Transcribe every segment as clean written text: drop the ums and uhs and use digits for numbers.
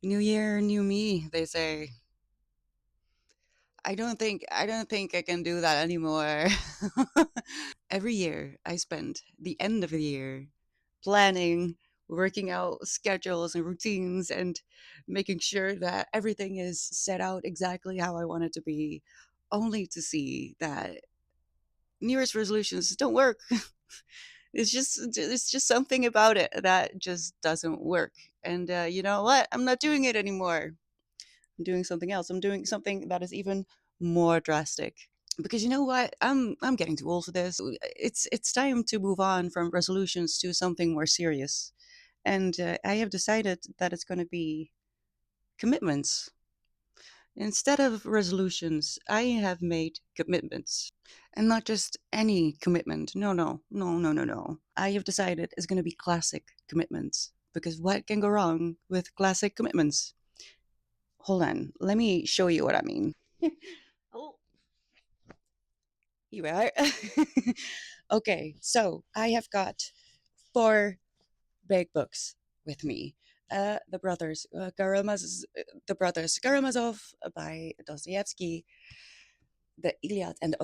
New year, new me, they say. I don't think I can do that anymore. Every year I spend the end of the year planning, working out schedules and routines and making sure that everything is set out exactly how I want it to be, only to see that New Year's resolutions don't work. It's just something about it that just doesn't work. And you know what? I'm not doing it anymore. I'm doing something else. I'm doing something that is even more drastic. Because you know what? I'm getting too old for this. It's time to move on from resolutions to something more serious. And I have decided that it's going to be commitments. Instead of resolutions, I have made commitments. And not just any commitment. No, no, no, no, no, no. I have decided it's going to be classic commitments. Because what can go wrong with classic commitments? Hold on. Let me show you what I mean. Oh, you are. Okay, so I have got four big books with me. The Brothers Karamazov by Dostoevsky, the Iliad and the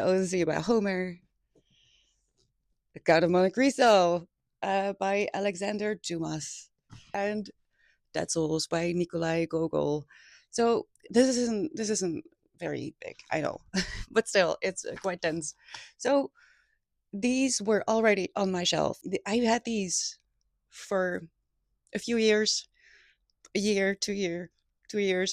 Odyssey by Homer, the Count of Monte Cristo by Alexander Dumas, and Dead Souls by Nikolai Gogol. So this isn't very big, I know, but still, it's quite dense. So these were already on my shelf. I had these for a few years, a year, 2 years,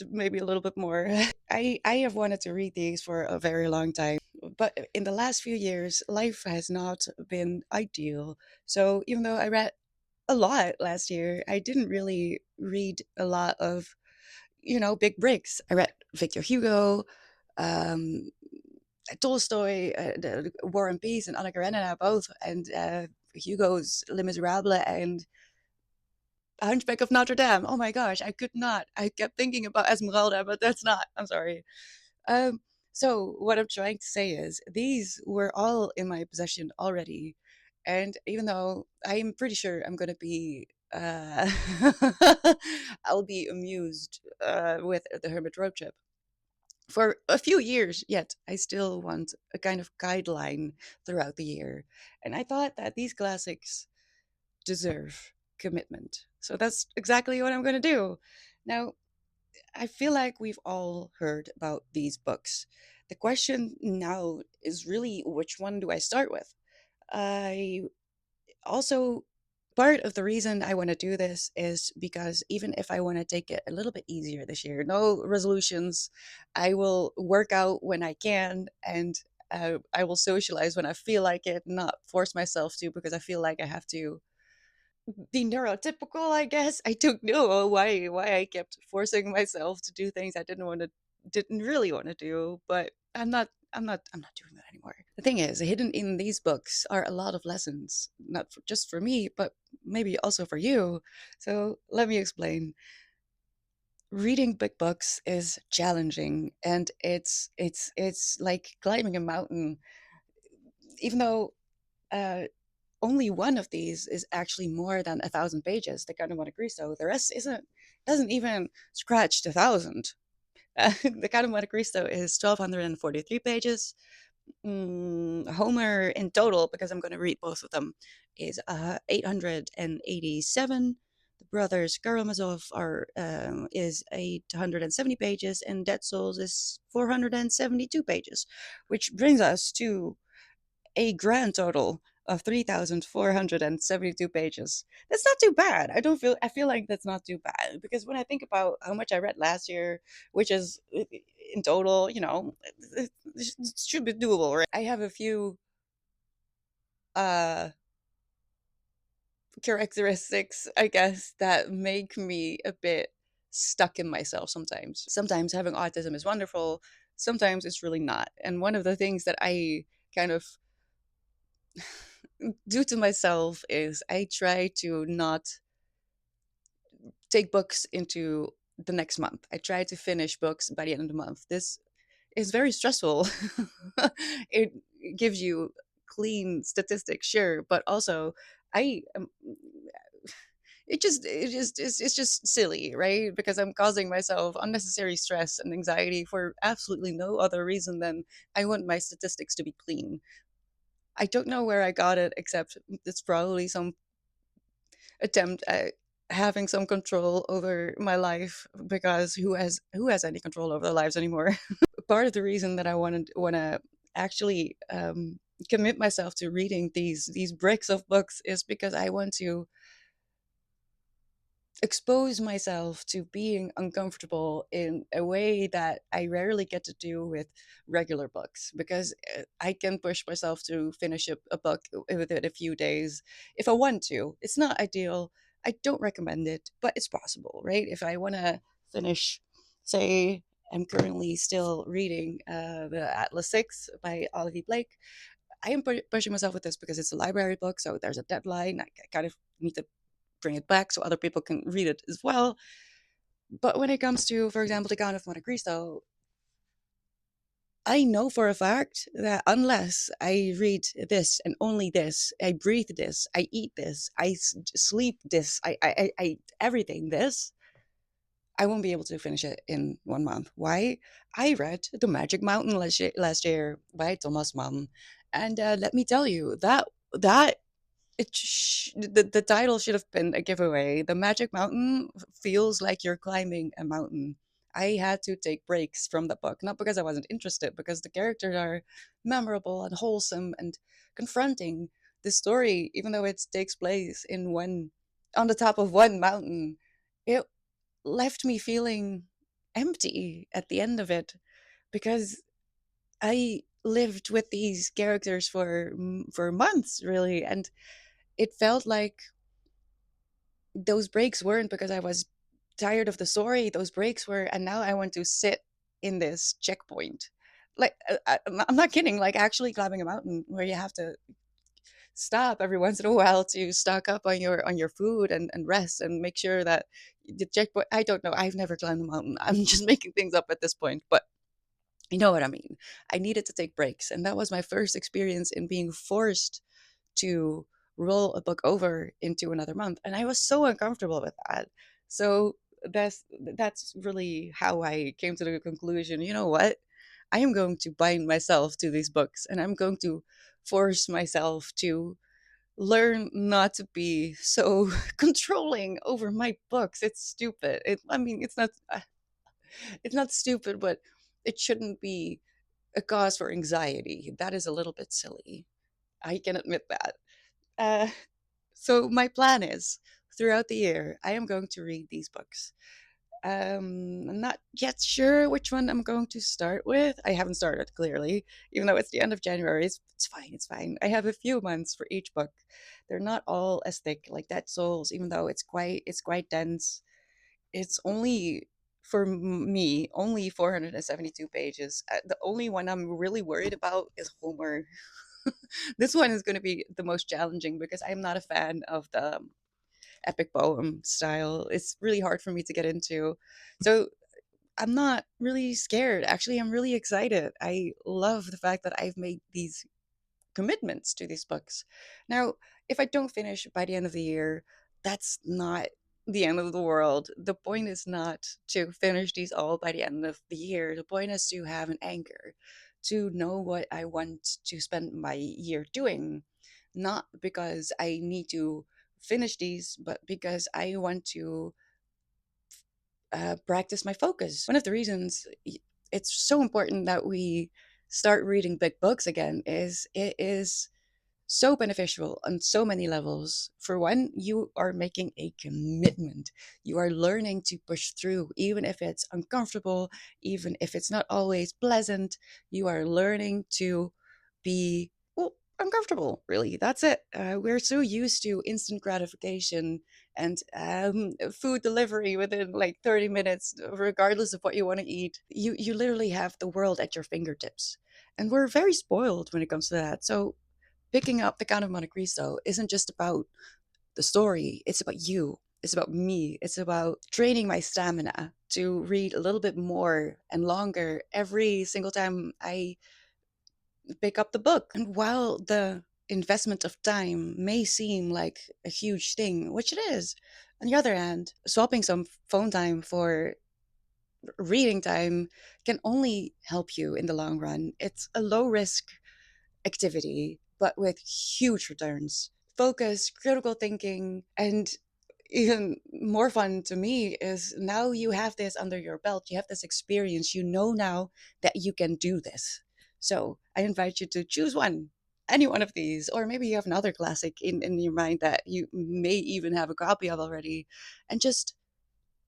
maybe a little bit more. I have wanted to read these for a very long time, but in the last few years, life has not been ideal. So even though I read a lot last year, I didn't really read a lot of big breaks. I read Victor Hugo, um, Tolstoy, War and Peace, and Anna Karenina both, and Hugo's Les Miserables and Hunchback of Notre Dame. Oh my gosh, I could not. I kept thinking about Esmeralda, but that's not. I'm sorry. Um, so what I'm trying to say is these were all in my possession already, and even though I'm pretty sure I'm going to be I'll be amused with the Hermit road trip for a few years yet. I still want a kind of guideline throughout the year, and I thought that these classics deserve commitment. So that's exactly what I'm going to do. Now, I feel like we've all heard about these books. The question now is really, which one do I start with? I also, part of the reason I want to do this is because even if I want to take it a little bit easier this year, no resolutions, I will work out when I can, and I will socialize when I feel like it, not force myself to because I feel like I have to be neurotypical, I guess. I don't know why I kept forcing myself to do things I didn't really want to do, but I'm not doing that anymore. The thing is, hidden in these books are a lot of lessons, not just for me, but maybe also for you. So let me explain. Reading big books is challenging, and it's like climbing a mountain. Even though only one of these is actually more than 1,000 pages. The Count of Monte Cristo. The rest doesn't even scratch the thousand. The Count of Monte Cristo is 1,243 pages. Homer in total, because I'm going to read both of them, is 887. The Brothers Karamazov are is 870 pages, and Dead Souls is 472 pages, which brings us to a grand total of 3,472 pages. That's not too bad. I feel like that's not too bad because when I think about how much I read last year, which is in total, it should be doable, right? I have a few uh characteristics, I guess, that make me a bit stuck in myself sometimes. Sometimes having autism is wonderful, sometimes it's really not. And one of the things that I kind of do to myself is I try to not take books into the next month. I try to finish books by the end of the month. This is very stressful. It gives you clean statistics, sure, but also I am it's just silly, right? Because I'm causing myself unnecessary stress and anxiety for absolutely no other reason than I want my statistics to be clean. I don't know where I got it, except it's probably some attempt at having some control over my life, because who has any control over their lives anymore? Part of the reason that I want to actually commit myself to reading these bricks of books is because I want to expose myself to being uncomfortable in a way that I rarely get to do with regular books, because I can push myself to finish a book within a few days if I want to. It's not ideal. I don't recommend it, but it's possible, right? If I want to finish, say, I'm currently still reading the Atlas 6 by Olivia Blake. I am pushing myself with this because it's a library book, so there's a deadline. I kind of need to bring it back so other people can read it as well. But when it comes to, for example, the Count of Monte Cristo, I know for a fact that unless I read this and only this, I breathe this, I eat this, sleep this, I everything this, I won't be able to finish it in 1 month. Why? I read The Magic Mountain last year by Thomas Mann, and let me tell you that the title should have been a giveaway. The Magic Mountain feels like you're climbing a mountain. I had to take breaks from the book, not because I wasn't interested, because the characters are memorable and wholesome and confronting. The story, even though it takes place in one on the top of one mountain, it left me feeling empty at the end of it, because I lived with these characters for months, really, and it felt like those breaks weren't because I was tired of the story. Those breaks were, and now I want to sit in this checkpoint. Like, I'm not kidding. Like, actually climbing a mountain where you have to stop every once in a while to stock up on your food and rest and make sure that the checkpoint. I don't know. I've never climbed a mountain. I'm just making things up at this point, but you know what I mean. I needed to take breaks, and that was my first experience in being forced to roll a book over into another month, and I was so uncomfortable with that. So that's really how I came to the conclusion, you know what, I am going to bind myself to these books, and I'm going to force myself to learn not to be so controlling over my books. It's stupid. I mean, it's not stupid, but it shouldn't be a cause for anxiety. That is a little bit silly. I can admit that. uh, So my plan is, throughout the year, I am going to read these books. I'm not yet sure which one I'm going to start with. I haven't started, clearly, even though it's the end of January. It's fine. It's fine. I have a few months for each book. They're not all as thick like Dead Souls, even though it's quite dense. It's only, for me, only 472 pages. The only one I'm really worried about is Homer. This one is going to be the most challenging because I'm not a fan of the epic poem style. It's really hard for me to get into. So I'm not really scared. Actually, I'm really excited. I love the fact that I've made these commitments to these books. Now, if I don't finish by the end of the year, that's not the end of the world. The point is not to finish these all by the end of the year. The point is to have an anchor, to know what I want to spend my year doing, not because I need to finish these, but because I want to practice my focus. One of the reasons it's so important that we start reading big books again is it is so beneficial on so many levels. For one, you are making a commitment. You are learning to push through, even if it's uncomfortable, even if it's not always pleasant. You are learning to be, well, uncomfortable, really. That's it. We're so used to instant gratification and food delivery within like 30 minutes, regardless of what you want to eat. You literally have the world at your fingertips. And we're very spoiled when it comes to that. So picking up The Count of Monte Cristo isn't just about the story, it's about you. It's about me. It's about training my stamina to read a little bit more and longer every single time I pick up the book. And while the investment of time may seem like a huge thing, which it is, on the other hand, swapping some phone time for reading time can only help you in the long run. It's a low risk activity, but with huge returns. Focus, critical thinking, and even more fun to me is now you have this under your belt. You have this experience. You know now that you can do this. So I invite you to choose one, any one of these, or maybe you have another classic in your mind that you may even have a copy of already, and just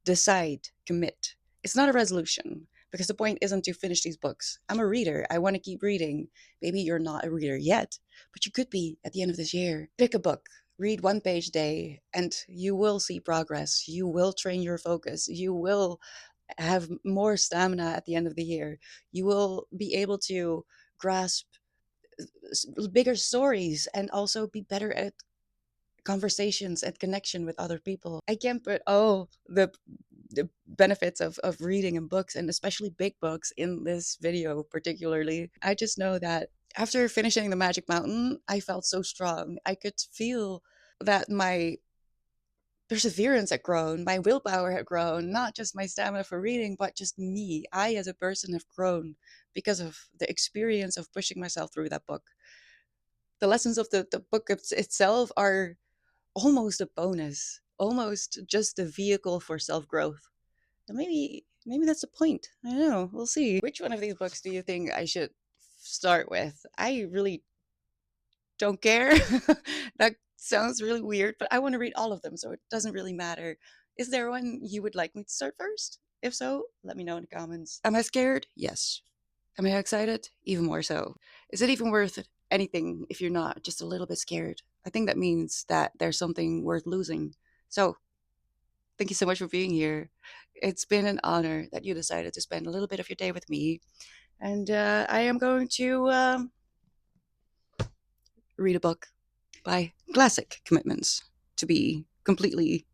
decide, commit. It's not a resolution because the point isn't to finish these books. I'm a reader. I want to keep reading. Maybe you're not a reader yet, but you could be at the end of this year. Pick a book, read one page a day, and you will see progress. You will train your focus. You will have more stamina at the end of the year. You will be able to grasp bigger stories and also be better at conversations and connection with other people. I can't put all the benefits of reading and books, and especially big books, in this video particularly. I just know that after finishing the Magic Mountain, I felt so strong. I could feel that my perseverance had grown, my willpower had grown, not just my stamina for reading, but just me. I, as a person, have grown because of the experience of pushing myself through that book. The lessons of the book itself are almost a bonus, almost just a vehicle for self growth. And maybe that's the point. I don't know. We'll see. Which one of these books do you think I should start with? I really don't care. That sounds really weird, but I want to read all of them, so it doesn't really matter. Is there one you would like me to start first? If so, let me know in the comments. Am I scared? Yes. Am I excited? Even more so. Is it even worth anything if you're not just a little bit scared? I think that means that there's something worth losing. So, thank you so much for being here. It's been an honor that you decided to spend a little bit of your day with me. And I am going to read a book by Classic Commitments, to be completely